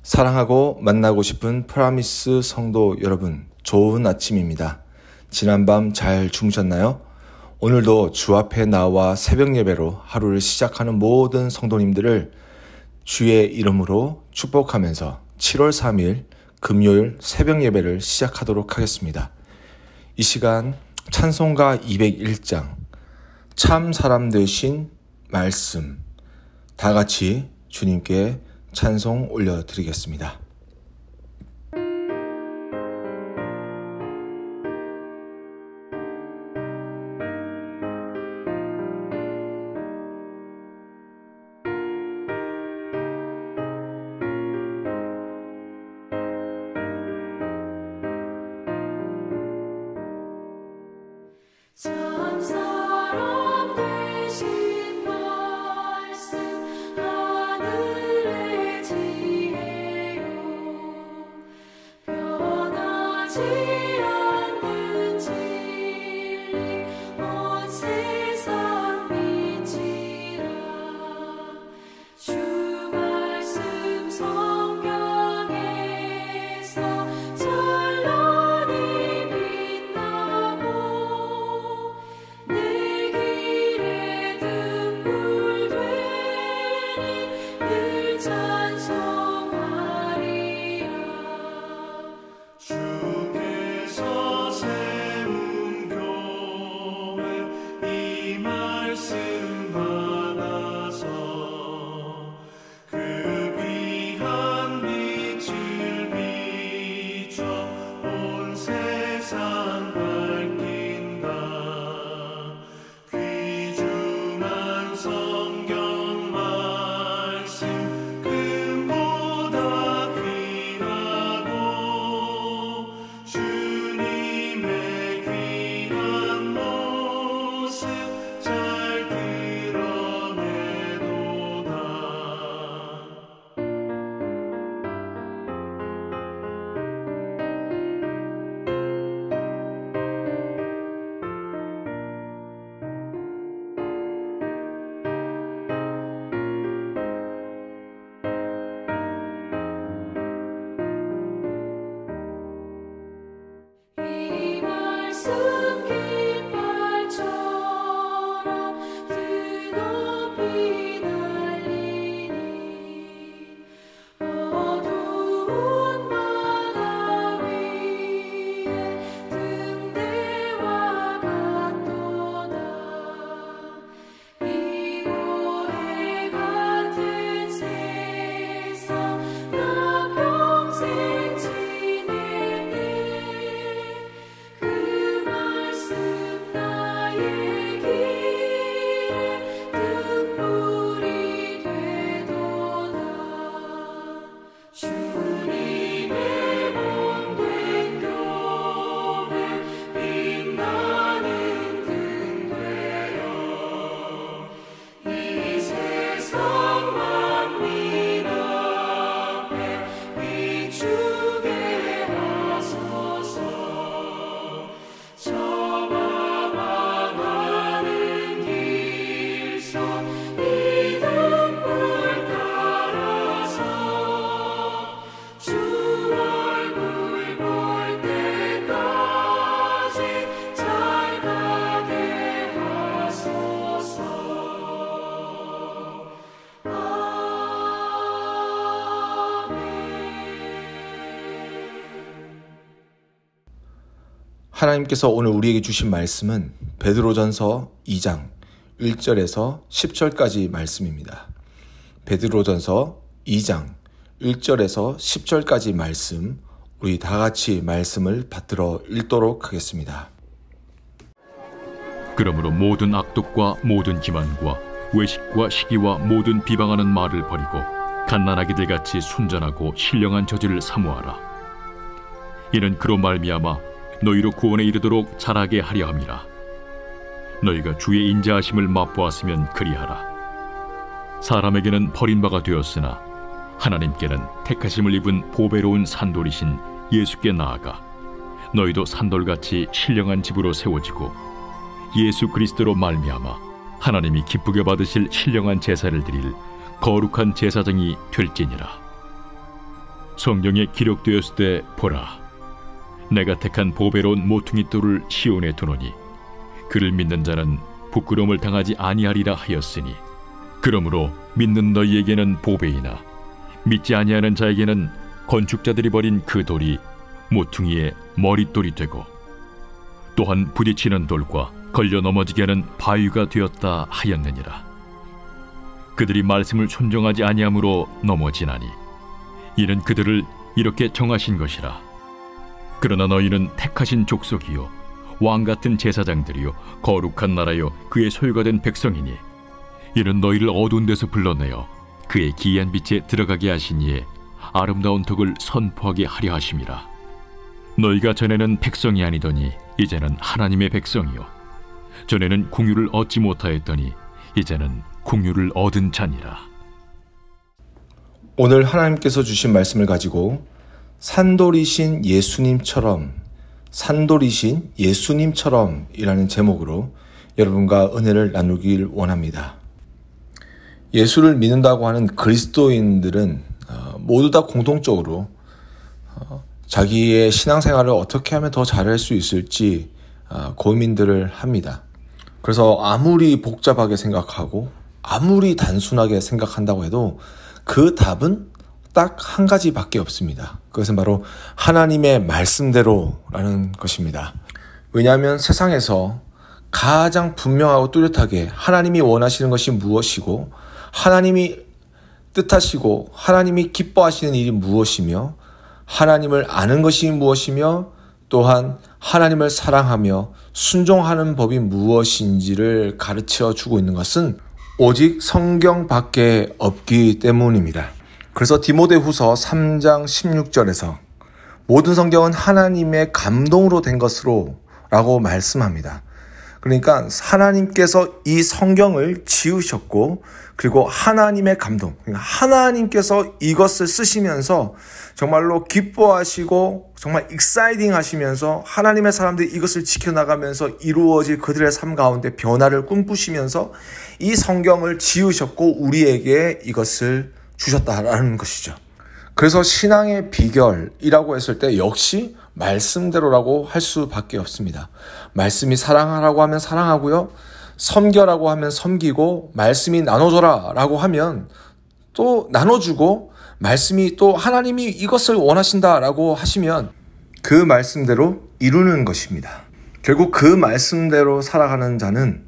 사랑하고 만나고 싶은 프라미스 성도 여러분, 좋은 아침입니다. 지난밤 잘 주무셨나요? 오늘도 주 앞에 나와 새벽 예배로 하루를 시작하는 모든 성도님들을 주의 이름으로 축복하면서 7월 3일 금요일 새벽 예배를 시작하도록 하겠습니다. 이 시간 찬송가 201장 참 사람 되신 말씀, 다 같이 주님께 찬송 올려드리겠습니다. 하나님께서 오늘 우리에게 주신 말씀은 베드로전서 2장 1절에서 10절까지 말씀입니다. 베드로전서 2장 1절에서 10절까지 말씀, 우리 다 같이 말씀을 받들어 읽도록 하겠습니다. 그러므로 모든 악독과 모든 기만과 외식과 시기와 모든 비방하는 말을 버리고 갓난아기들 같이 순전하고 신령한 저질을 사모하라. 이는 그로 말미암아 너희로 구원에 이르도록 자라게 하려 함이라. 너희가 주의 인자하심을 맛보았으면 그리하라. 사람에게는 버림바가 되었으나 하나님께는 택하심을 입은 보배로운 산돌이신 예수께 나아가 너희도 산돌같이 신령한 집으로 세워지고 예수 그리스도로 말미암아 하나님이 기쁘게 받으실 신령한 제사를 드릴 거룩한 제사장이 될지니라. 성경에 기록되었을 때 보라, 내가 택한 보배로운 모퉁이 돌을 시온에 두노니 그를 믿는 자는 부끄러움을 당하지 아니하리라 하였으니, 그러므로 믿는 너희에게는 보배이나 믿지 아니하는 자에게는 건축자들이 버린 그 돌이 모퉁이의 머릿돌이 되고 또한 부딪히는 돌과 걸려 넘어지게 하는 바위가 되었다 하였느니라. 그들이 말씀을 순종하지 아니함으로 넘어지나니 이는 그들을 이렇게 정하신 것이라. 그러나 너희는 택하신 족속이요 왕같은 제사장들이요 거룩한 나라요 그의 소유가 된 백성이니 이는 너희를 어두운 데서 불러내어 그의 기이한 빛에 들어가게 하신 이에 아름다운 덕을 선포하게 하려 하심이라. 너희가 전에는 백성이 아니더니 이제는 하나님의 백성이요 전에는 궁유를 얻지 못하였더니 이제는 궁유를 얻은 자니라. 오늘 하나님께서 주신 말씀을 가지고 산돌이신 예수님처럼 이라는 제목으로 여러분과 은혜를 나누길 원합니다. 예수를 믿는다고 하는 그리스도인들은 모두 다 공통적으로 자기의 신앙생활을 어떻게 하면 더 잘할 수 있을지 고민들을 합니다. 그래서 아무리 복잡하게 생각하고 아무리 단순하게 생각한다고 해도 그 답은 딱 한 가지밖에 없습니다. 그것은 바로 하나님의 말씀대로라는 것입니다. 왜냐하면 세상에서 가장 분명하고 뚜렷하게 하나님이 원하시는 것이 무엇이고 하나님이 뜻하시고 하나님이 기뻐하시는 일이 무엇이며 하나님을 아는 것이 무엇이며 또한 하나님을 사랑하며 순종하는 법이 무엇인지를 가르쳐 주고 있는 것은 오직 성경밖에 없기 때문입니다. 그래서 디모데후서 3장 16절에서 모든 성경은 하나님의 감동으로 된 것으로 라고 말씀합니다. 그러니까 하나님께서 이 성경을 지으셨고 그리고 하나님의 감동, 그러니까 하나님께서 이것을 쓰시면서 정말로 기뻐하시고 정말 익사이딩 하시면서 하나님의 사람들이 이것을 지켜나가면서 이루어질 그들의 삶 가운데 변화를 꿈꾸시면서 이 성경을 지으셨고 우리에게 이것을 주셨다라는 것이죠. 그래서 신앙의 비결이라고 했을 때 역시 말씀대로라고 할 수밖에 없습니다. 말씀이 사랑하라고 하면 사랑하고요. 섬겨라고 하면 섬기고 말씀이 나눠줘라 라고 하면 또 나눠주고 말씀이 또 하나님이 이것을 원하신다라고 하시면 그 말씀대로 이루는 것입니다. 결국 그 말씀대로 살아가는 자는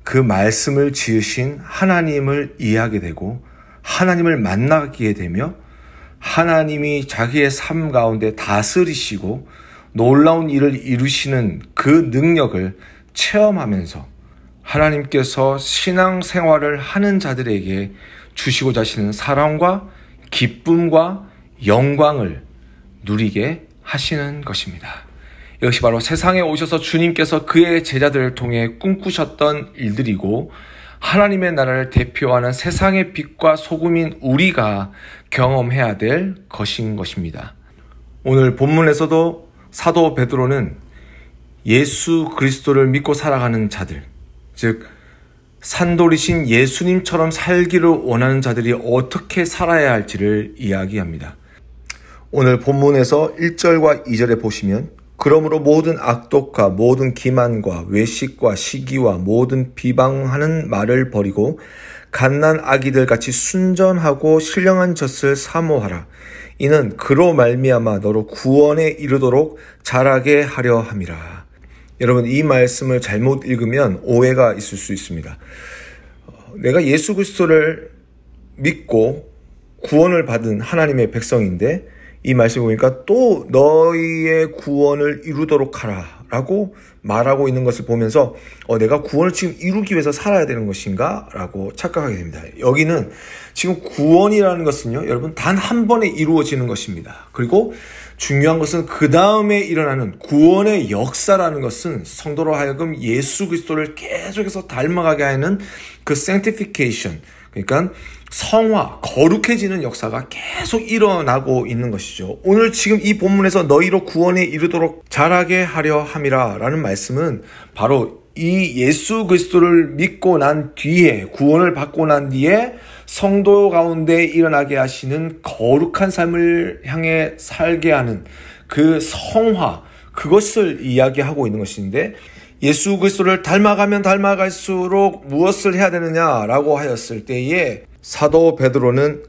그 말씀을 지으신 하나님을 이해하게 되고 하나님을 만나게 되며 하나님이 자기의 삶 가운데 다스리시고 놀라운 일을 이루시는 그 능력을 체험하면서 하나님께서 신앙생활을 하는 자들에게 주시고자 하시는 사랑과 기쁨과 영광을 누리게 하시는 것입니다. 이것이 바로 세상에 오셔서 주님께서 그의 제자들을 통해 꿈꾸셨던 일들이고 하나님의 나라를 대표하는 세상의 빛과 소금인 우리가 경험해야 될 것인 것입니다. 오늘 본문에서도 사도 베드로는 예수 그리스도를 믿고 살아가는 자들, 즉 산돌이신 예수님처럼 살기를 원하는 자들이 어떻게 살아야 할지를 이야기합니다. 오늘 본문에서 1절과 2절에 보시면 그러므로 모든 악독과 모든 기만과 외식과 시기와 모든 비방하는 말을 버리고 갓난 아기들 같이 순전하고 신령한 젖을 사모하라. 이는 그로 말미암아 너로 구원에 이르도록 자라게 하려 함이라. 여러분, 이 말씀을 잘못 읽으면 오해가 있을 수 있습니다. 내가 예수 그리스도를 믿고 구원을 받은 하나님의 백성인데 이 말씀을 보니까 또 너희의 구원을 이루도록 하라 라고 말하고 있는 것을 보면서 내가 구원을 지금 이루기 위해서 살아야 되는 것인가? 라고 착각하게 됩니다. 여기는 지금 구원이라는 것은요, 여러분 단 한 번에 이루어지는 것입니다. 그리고 중요한 것은 그 다음에 일어나는 구원의 역사라는 것은 성도로 하여금 예수 그리스도를 계속해서 닮아가게 하는 그 sanctification, 그러니까 성화, 거룩해지는 역사가 계속 일어나고 있는 것이죠. 오늘 지금 이 본문에서 너희로 구원에 이르도록 자라게 하려 함이라 라는 말씀은 바로 이 예수 그리스도를 믿고 난 뒤에, 구원을 받고 난 뒤에 성도 가운데 일어나게 하시는 거룩한 삶을 향해 살게 하는 그 성화, 그것을 이야기하고 있는 것인데, 예수 그리스도를 닮아가면 닮아갈수록 무엇을 해야 되느냐라고 하였을 때에 사도 베드로는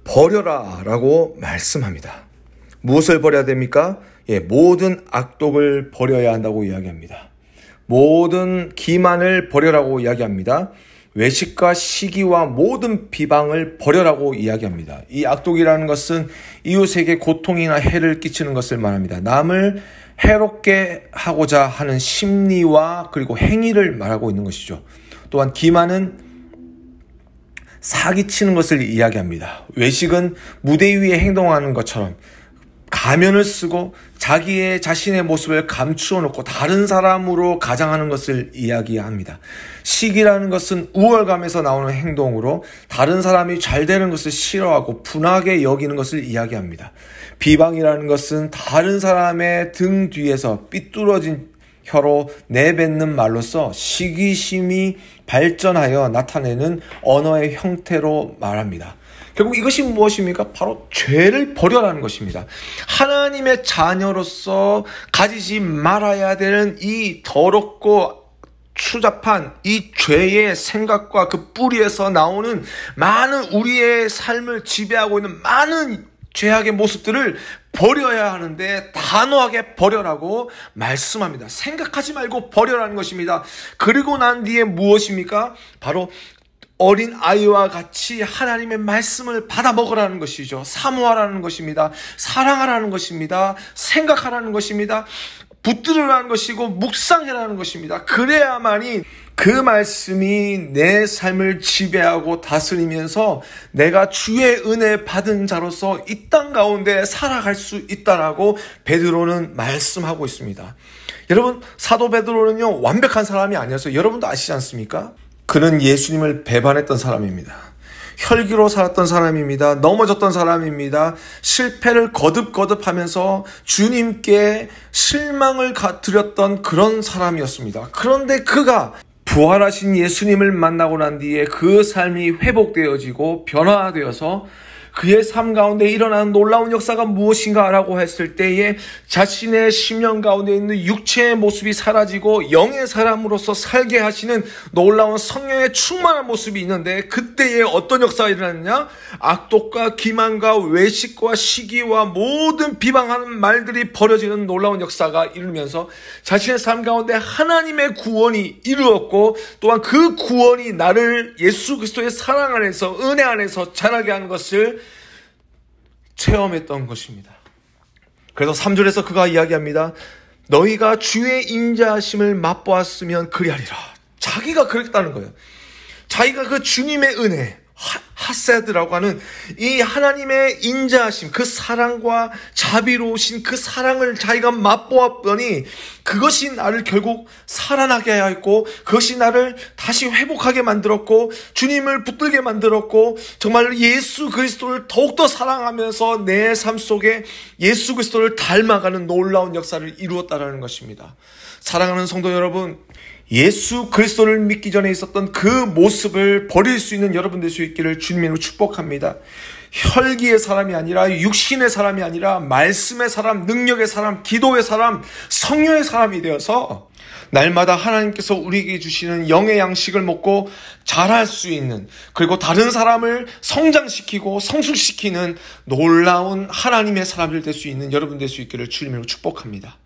버려라 라고 말씀합니다. 무엇을 버려야 됩니까? 모든 악독을 버려야 한다고 이야기합니다. 모든 기만을 버려라고 이야기합니다. 외식과 시기와 모든 비방을 버려라고 이야기합니다. 이 악독이라는 것은 이웃에게 고통이나 해를 끼치는 것을 말합니다. 남을 해롭게 하고자 하는 심리와 그리고 행위를 말하고 있는 것이죠. 또한 기만은 사기치는 것을 이야기합니다. 외식은 무대 위에 행동하는 것처럼 가면을 쓰고 자신의 모습을 감추어 놓고 다른 사람으로 가장하는 것을 이야기합니다. 시기라는 것은 우월감에서 나오는 행동으로 다른 사람이 잘 되는 것을 싫어하고 분하게 여기는 것을 이야기합니다. 비방이라는 것은 다른 사람의 등 뒤에서 삐뚤어진 혀로 내뱉는 말로써 시기심이 발전하여 나타내는 언어의 형태로 말합니다. 결국 이것이 무엇입니까? 바로 죄를 버려라는 것입니다. 하나님의 자녀로서 가지지 말아야 되는 이 더럽고 추잡한 이 죄의 생각과 그 뿌리에서 나오는 많은 우리의 삶을 지배하고 있는 많은 죄악의 모습들을 버려야 하는데 단호하게 버려라고 말씀합니다. 생각하지 말고 버려라는 것입니다. 그리고 난 뒤에 무엇입니까? 바로 어린 아이와 같이 하나님의 말씀을 받아 먹으라는 것이죠. 사모하라는 것입니다. 사랑하라는 것입니다. 생각하라는 것입니다. 붙들으라는 것이고 묵상해라는 것입니다. 그래야만이 그 말씀이 내 삶을 지배하고 다스리면서 내가 주의 은혜 받은 자로서 이 땅 가운데 살아갈 수 있다라고 베드로는 말씀하고 있습니다. 여러분, 사도 베드로는요, 완벽한 사람이 아니어서 여러분도 아시지 않습니까? 그는 예수님을 배반했던 사람입니다. 혈기로 살았던 사람입니다. 넘어졌던 사람입니다. 실패를 거듭거듭하면서 주님께 실망을 드렸던 그런 사람이었습니다. 그런데 그가 부활하신 예수님을 만나고 난 뒤에 그 삶이 회복되어지고 변화되어서 그의 삶 가운데 일어나는 놀라운 역사가 무엇인가라고 했을 때에 자신의 심령 가운데 있는 육체의 모습이 사라지고 영의 사람으로서 살게 하시는 놀라운 성령의 충만한 모습이 있는데, 그때에 어떤 역사가 일어났느냐? 악독과 기만과 외식과 시기와 모든 비방하는 말들이 버려지는 놀라운 역사가 이루면서 자신의 삶 가운데 하나님의 구원이 이루었고, 또한 그 구원이 나를 예수 그리스도의 사랑 안에서, 은혜 안에서 자라게 하는 것을 체험했던 것입니다. 그래서 3절에서 그가 이야기합니다. 너희가 주의 인자하심을 맛보았으면 그리하리라. 자기가 그랬다는 거예요. 자기가 그 주님의 은혜, 하세드라고 하는 이 하나님의 인자하심, 그 사랑과 자비로우신 그 사랑을 자기가 맛보았더니 그것이 나를 결국 살아나게 하였고, 그것이 나를 다시 회복하게 만들었고, 주님을 붙들게 만들었고, 정말 예수 그리스도를 더욱더 사랑하면서 내 삶 속에 예수 그리스도를 닮아가는 놀라운 역사를 이루었다는 것입니다. 사랑하는 성도 여러분, 예수 그리스도를 믿기 전에 있었던 그 모습을 버릴 수 있는 여러분 될 수 있기를 주님으로 축복합니다. 혈기의 사람이 아니라, 육신의 사람이 아니라 말씀의 사람, 능력의 사람, 기도의 사람, 성령의 사람이 되어서 날마다 하나님께서 우리에게 주시는 영의 양식을 먹고 자랄 수 있는, 그리고 다른 사람을 성장시키고 성숙시키는 놀라운 하나님의 사람들 될 수 있는 여러분 될 수 있기를 주님으로 축복합니다.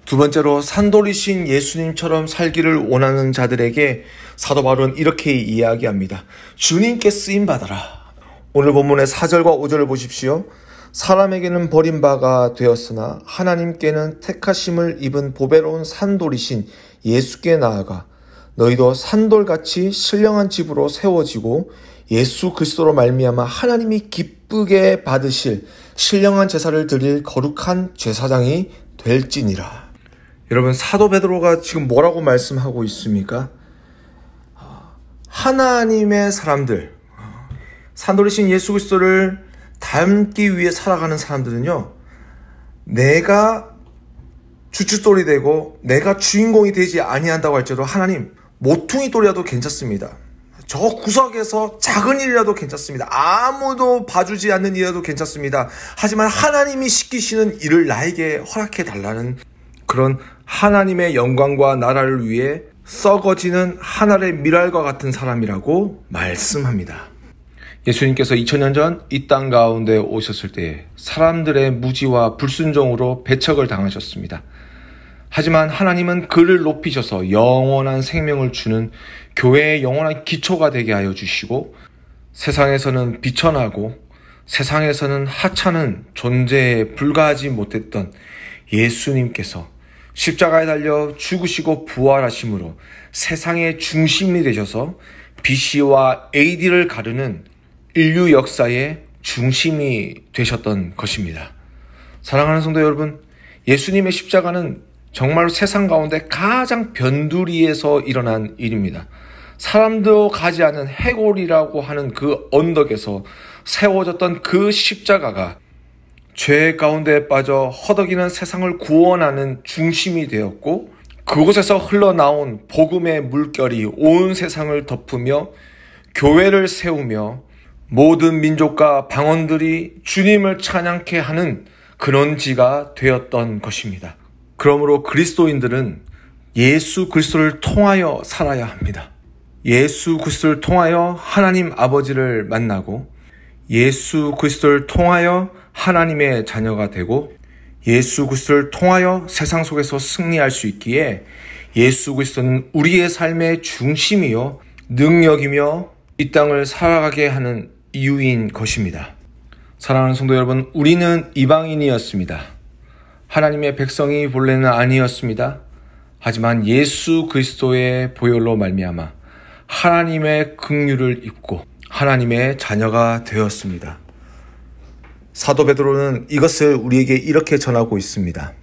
두 번째로, 산돌이신 예수님처럼 살기를 원하는 자들에게 사도 바울은 이렇게 이야기합니다. 주님께 쓰임받아라. 오늘 본문의 4절과 5절을 보십시오. 사람에게는 버림바가 되었으나 하나님께는 택하심을 입은 보배로운 산돌이신 예수께 나아가 너희도 산돌같이 신령한 집으로 세워지고 예수 그리스도로 말미암아 하나님이 기쁘게 받으실 신령한 제사를 드릴 거룩한 제사장이 될지니라. 여러분, 사도 베드로가 지금 뭐라고 말씀하고 있습니까? 하나님의 사람들, 산돌이신 예수 그리스도를 닮기 위해 살아가는 사람들은요, 내가 주춧돌이 되고 내가 주인공이 되지 아니한다고 할지라도 하나님, 모퉁이 돌이라도 괜찮습니다. 저 구석에서 작은 일이라도 괜찮습니다. 아무도 봐주지 않는 일이라도 괜찮습니다. 하지만 하나님이 시키시는 일을 나에게 허락해 달라는 그런 하나님의 영광과 나라를 위해 썩어지는 하늘의 밀알과 같은 사람이라고 말씀합니다. 예수님께서 2000년 전 이 땅 가운데 오셨을 때 사람들의 무지와 불순종으로 배척을 당하셨습니다. 하지만 하나님은 그를 높이셔서 영원한 생명을 주는 교회의 영원한 기초가 되게 하여 주시고, 세상에서는 비천하고 세상에서는 하찮은 존재에 불과하지 못했던 예수님께서 십자가에 달려 죽으시고 부활하심으로 세상의 중심이 되셔서 BC와 AD를 가르는 인류 역사의 중심이 되셨던 것입니다. 사랑하는 성도 여러분, 예수님의 십자가는 정말로 세상 가운데 가장 변두리에서 일어난 일입니다. 사람도 가지 않은 해골이라고 하는 그 언덕에서 세워졌던 그 십자가가 죄 가운데 빠져 허덕이는 세상을 구원하는 중심이 되었고, 그곳에서 흘러나온 복음의 물결이 온 세상을 덮으며 교회를 세우며 모든 민족과 방언들이 주님을 찬양케 하는 근원지가 되었던 것입니다. 그러므로 그리스도인들은 예수 그리스도를 통하여 살아야 합니다. 예수 그리스도를 통하여 하나님 아버지를 만나고, 예수 그리스도를 통하여 하나님의 자녀가 되고, 예수 그리스도를 통하여 세상 속에서 승리할 수 있기에 예수 그리스도는 우리의 삶의 중심이요 능력이며 이 땅을 살아가게 하는 이유인 것입니다. 사랑하는 성도 여러분, 우리는 이방인이었습니다. 하나님의 백성이 본래는 아니었습니다. 하지만 예수 그리스도의 보혈로 말미암아 하나님의 긍휼을 입고 하나님의 자녀가 되었습니다. 사도 베드로는 이것을 우리에게 이렇게 전하고 있습니다.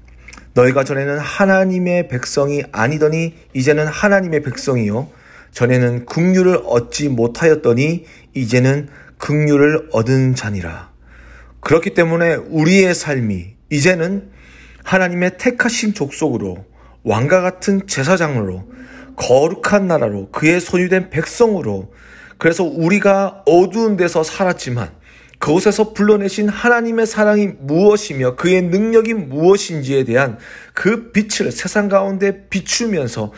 너희가 전에는 하나님의 백성이 아니더니 이제는 하나님의 백성이요 전에는 긍휼을 얻지 못하였더니 이제는 긍휼을 얻은 자니라. 그렇기 때문에 우리의 삶이 이제는 하나님의 택하신 족속으로, 왕과 같은 제사장으로, 거룩한 나라로, 그의 소유된 백성으로, 그래서 우리가 어두운 데서 살았지만 그곳에서 불러내신 하나님의 사랑이 무엇이며 그의 능력이 무엇인지에 대한 그 빛을 세상 가운데 비추면서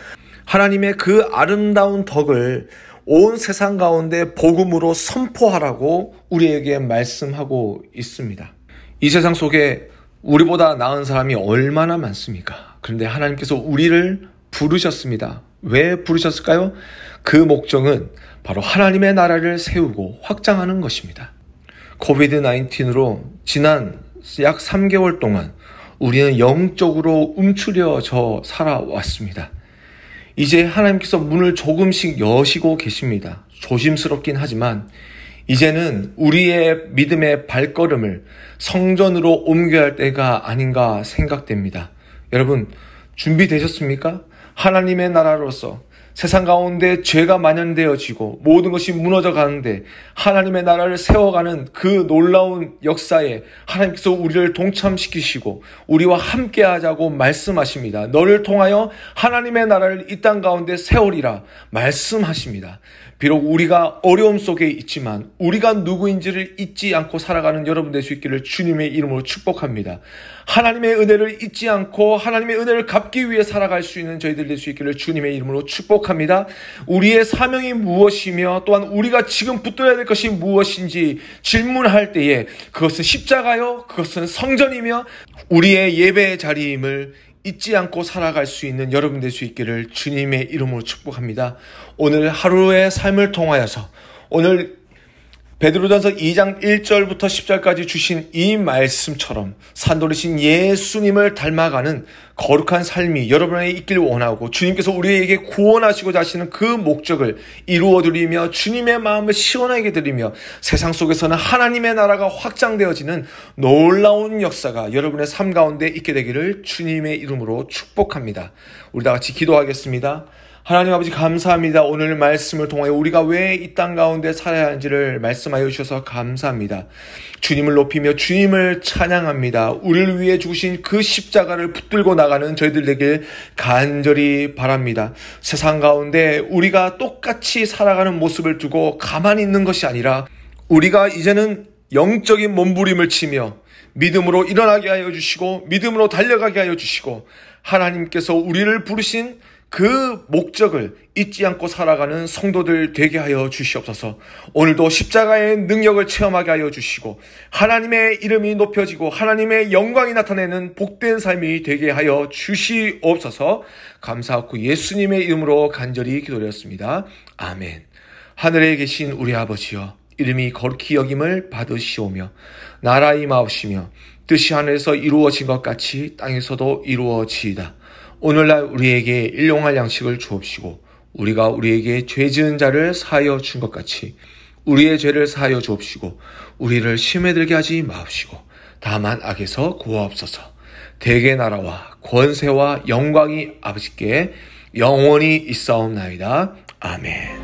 하나님의 그 아름다운 덕을 온 세상 가운데 복음으로 선포하라고 우리에게 말씀하고 있습니다. 이 세상 속에 우리보다 나은 사람이 얼마나 많습니까? 그런데 하나님께서 우리를 부르셨습니다. 왜 부르셨을까요? 그 목적은 바로 하나님의 나라를 세우고 확장하는 것입니다. 코비드-19으로 지난 약 3개월 동안 우리는 영적으로 움츠려져 살아왔습니다. 이제 하나님께서 문을 조금씩 여시고 계십니다. 조심스럽긴 하지만 이제는 우리의 믿음의 발걸음을 성전으로 옮겨야 할 때가 아닌가 생각됩니다. 여러분, 준비되셨습니까? 하나님의 나라로서 세상 가운데 죄가 만연되어지고 모든 것이 무너져 가는데 하나님의 나라를 세워가는 그 놀라운 역사에 하나님께서 우리를 동참시키시고 우리와 함께 하자고 말씀하십니다. 너를 통하여 하나님의 나라를 이 땅 가운데 세우리라 말씀하십니다. 비록 우리가 어려움 속에 있지만 우리가 누구인지를 잊지 않고 살아가는 여러분 될 수 있기를 주님의 이름으로 축복합니다. 하나님의 은혜를 잊지 않고 하나님의 은혜를 갚기 위해 살아갈 수 있는 저희들 될 수 있기를 주님의 이름으로 축복합니다. 우리의 사명이 무엇이며 또한 우리가 지금 붙들어야 될 것이 무엇인지 질문할 때에 그것은 십자가요, 그것은 성전이며 우리의 예배의 자리임을 잊지 않고 살아갈 수 있는 여러분 될 수 있기를 주님의 이름으로 축복합니다. 오늘 하루의 삶을 통하여서 오늘 베드로전서 2장 1절부터 10절까지 주신 이 말씀처럼 산돌이신 예수님을 닮아가는 거룩한 삶이 여러분에게 있길 원하고 주님께서 우리에게 구원하시고자 하시는 그 목적을 이루어드리며 주님의 마음을 시원하게 드리며 세상 속에서는 하나님의 나라가 확장되어지는 놀라운 역사가 여러분의 삶 가운데 있게 되기를 주님의 이름으로 축복합니다. 우리 다 같이 기도하겠습니다. 하나님 아버지 감사합니다. 오늘 말씀을 통하여 우리가 왜 이 땅 가운데 살아야 하는지를 말씀하여 주셔서 감사합니다. 주님을 높이며 주님을 찬양합니다. 우리를 위해 죽으신 그 십자가를 붙들고 나가는 저희들 되길 간절히 바랍니다. 세상 가운데 우리가 똑같이 살아가는 모습을 두고 가만히 있는 것이 아니라 우리가 이제는 영적인 몸부림을 치며 믿음으로 일어나게 하여 주시고 믿음으로 달려가게 하여 주시고 하나님께서 우리를 부르신 그 목적을 잊지 않고 살아가는 성도들 되게 하여 주시옵소서. 오늘도 십자가의 능력을 체험하게 하여 주시고 하나님의 이름이 높여지고 하나님의 영광이 나타내는 복된 삶이 되게 하여 주시옵소서. 감사하고 예수님의 이름으로 간절히 기도드렸습니다. 아멘. 하늘에 계신 우리 아버지여, 이름이 거룩히 여김을 받으시오며 나라 임하옵시며 뜻이 하늘에서 이루어진 것 같이 땅에서도 이루어지이다. 오늘날 우리에게 일용할 양식을 주옵시고 우리가 우리에게 죄 지은 자를 사하여 준 것 같이 우리의 죄를 사하여 주옵시고 우리를 시험에 들게 하지 마옵시고 다만 악에서 구하옵소서. 대개 나라와 권세와 영광이 아버지께 영원히 있사옵나이다. 아멘.